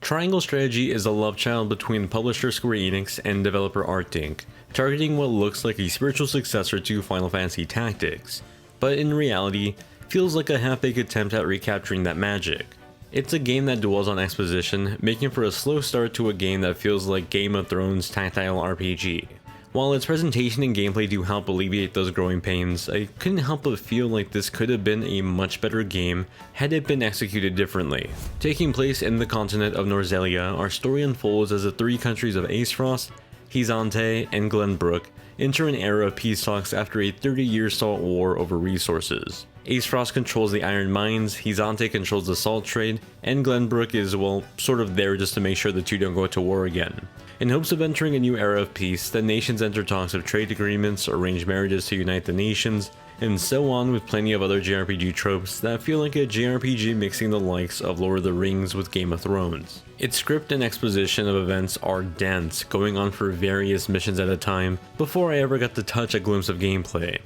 Triangle Strategy is a love child between publisher Square Enix and developer Artdink, targeting what looks like a spiritual successor to Final Fantasy Tactics, but in reality, feels like a half-baked attempt at recapturing that magic. It's a game that dwells on exposition, making for a slow start to a game that feels like Game of Thrones tactile RPG. While its presentation and gameplay do help alleviate those growing pains, I couldn't help but feel like this could have been a much better game had it been executed differently. Taking place in the continent of Norzelia, our story unfolds as the three countries of Aesfrost, Hizante, and Glenbrook enter an era of peace talks after a 30-year salt war over resources. Aesfrost controls the iron mines, Hizante controls the salt trade, and Glenbrook is, well, sort of there just to make sure the two don't go to war again. In hopes of entering a new era of peace, the nations enter talks of trade agreements, arrange marriages to unite the nations, and so on, with plenty of other JRPG tropes that feel like a JRPG mixing the likes of Lord of the Rings with Game of Thrones. Its script and exposition of events are dense, going on for various missions at a time, before I ever got to touch a glimpse of gameplay.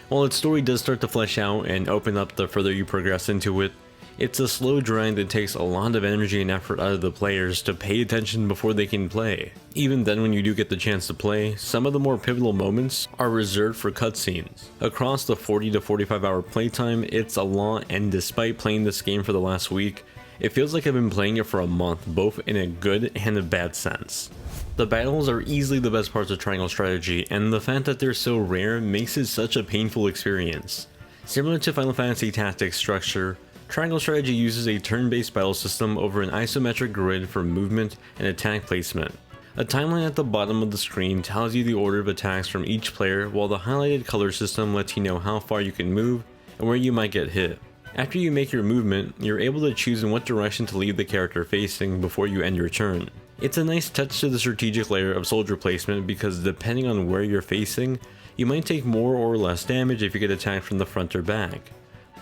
While its story does start to flesh out and open up the further you progress into it, it's a slow grind that takes a lot of energy and effort out of the players to pay attention before they can play. Even then, when you do get the chance to play, some of the more pivotal moments are reserved for cutscenes. Across the 40 to 45 hour playtime, it's a lot, and despite playing this game for the last week, it feels like I've been playing it for a month, both in a good and a bad sense. The battles are easily the best parts of Triangle Strategy, and the fact that they're so rare makes it such a painful experience. Similar to Final Fantasy Tactics structure, Triangle Strategy uses a turn-based battle system over an isometric grid for movement and attack placement. A timeline at the bottom of the screen tells you the order of attacks from each player, while the highlighted color system lets you know how far you can move and where you might get hit. After you make your movement, you're able to choose in what direction to leave the character facing before you end your turn. It's a nice touch to the strategic layer of soldier placement because depending on where you're facing, you might take more or less damage if you get attacked from the front or back.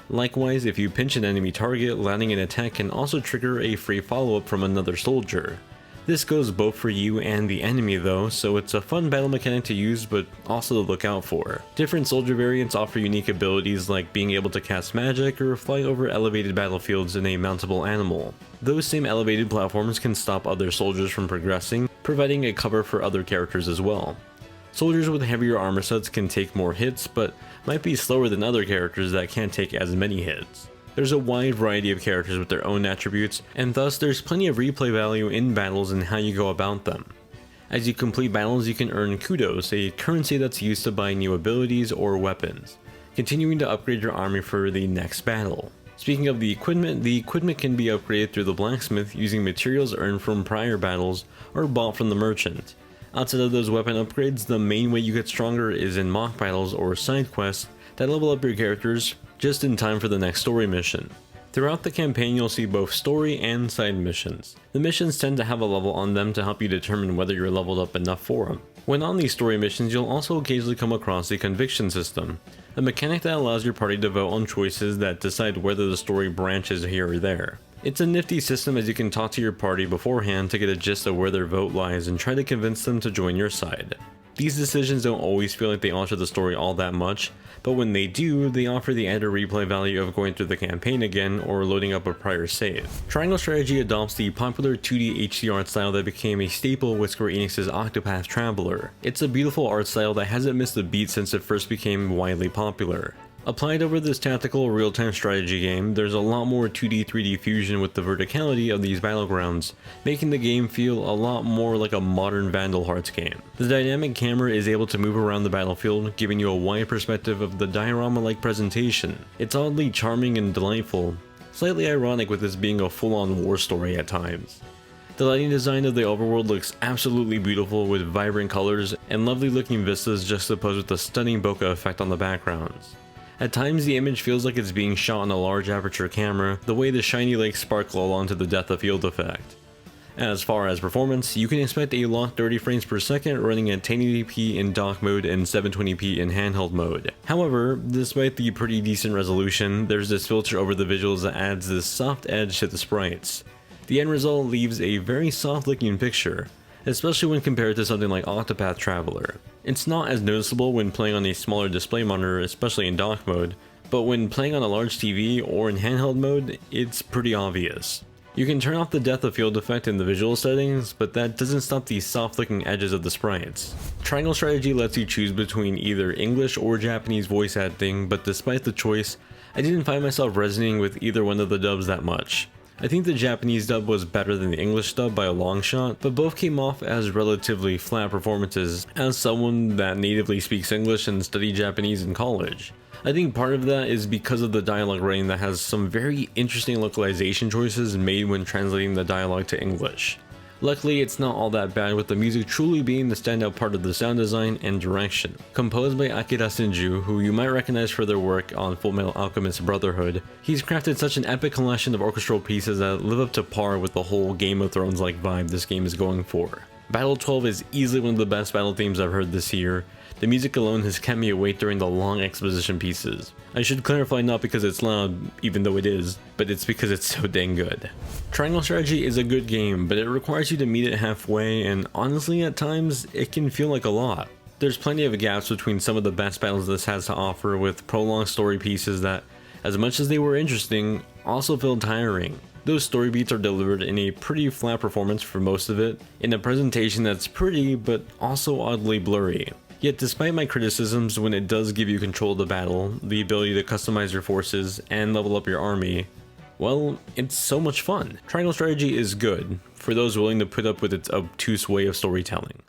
Likewise, if you pinch an enemy target, landing an attack can also trigger a free follow-up from another soldier. This goes both for you and the enemy though, so it's a fun battle mechanic to use but also to look out for. Different soldier variants offer unique abilities like being able to cast magic or fly over elevated battlefields in a mountable animal. Those same elevated platforms can stop other soldiers from progressing, providing a cover for other characters as well. Soldiers with heavier armor sets can take more hits, but might be slower than other characters that can't take as many hits. There's a wide variety of characters with their own attributes, and thus there's plenty of replay value in battles and how you go about them. As you complete battles, you can earn kudos, a currency that's used to buy new abilities or weapons, continuing to upgrade your army for the next battle. Speaking of the equipment can be upgraded through the blacksmith using materials earned from prior battles or bought from the merchant. Outside of those weapon upgrades, the main way you get stronger is in mock battles or side quests that level up your characters just in time for the next story mission. Throughout the campaign, you'll see both story and side missions. The missions tend to have a level on them to help you determine whether you're leveled up enough for them. When on these story missions, you'll also occasionally come across the conviction system, a mechanic that allows your party to vote on choices that decide whether the story branches here or there. It's a nifty system as you can talk to your party beforehand to get a gist of where their vote lies and try to convince them to join your side. These decisions don't always feel like they alter the story all that much, but when they do, they offer the added replay value of going through the campaign again or loading up a prior save. Triangle Strategy adopts the popular 2D HD art style that became a staple with Square Enix's Octopath Traveler. It's a beautiful art style that hasn't missed a beat since it first became widely popular. Applied over this tactical real-time strategy game, there's a lot more 2D 3D fusion with the verticality of these battlegrounds, making the game feel a lot more like a modern Vandal Hearts game. The dynamic camera is able to move around the battlefield, giving you a wide perspective of the diorama-like presentation. It's oddly charming and delightful, slightly ironic with this being a full-on war story at times. The lighting design of the overworld looks absolutely beautiful with vibrant colors and lovely looking vistas juxtaposed with the stunning bokeh effect on the backgrounds. At times the image feels like it's being shot on a large aperture camera, the way the shiny lakes sparkle along to the depth of field effect. As far as performance, you can expect a locked 30 frames per second running at 1080p in dock mode and 720p in handheld mode. However, despite the pretty decent resolution, there's this filter over the visuals that adds this soft edge to the sprites. The end result leaves a very soft looking picture, especially when compared to something like Octopath Traveler. It's not as noticeable when playing on a smaller display monitor, especially in dock mode, but when playing on a large TV or in handheld mode, it's pretty obvious. You can turn off the depth of field effect in the visual settings, but that doesn't stop the soft looking edges of the sprites. Triangle strategy lets you choose between either English or Japanese voice acting, but despite the choice, I didn't find myself resonating with either one of the dubs that much. I think the Japanese dub was better than the English dub by a long shot, but both came off as relatively flat performances as someone that natively speaks English and studied Japanese in college. I think part of that is because of the dialogue writing that has some very interesting localization choices made when translating the dialogue to English. Luckily, it's not all that bad, with the music truly being the standout part of the sound design and direction. Composed by Akira Shinju, who you might recognize for their work on Fullmetal Alchemist Brotherhood, he's crafted such an epic collection of orchestral pieces that live up to par with the whole Game of Thrones-like vibe this game is going for. Battle 12 is easily one of the best battle themes I've heard this year. The music alone has kept me awake during the long exposition pieces. I should clarify, not because it's loud, even though it is, but it's because it's so dang good. Triangle Strategy is a good game, but it requires you to meet it halfway, and honestly at times, it can feel like a lot. There's plenty of gaps between some of the best battles this has to offer, with prolonged story pieces that, as much as they were interesting, also feel tiring. Those story beats are delivered in a pretty flat performance for most of it, in a presentation that's pretty but also oddly blurry. Yet despite my criticisms, when it does give you control of the battle, the ability to customize your forces, and level up your army, well, it's so much fun. Triangle Strategy is good, for those willing to put up with its obtuse way of storytelling.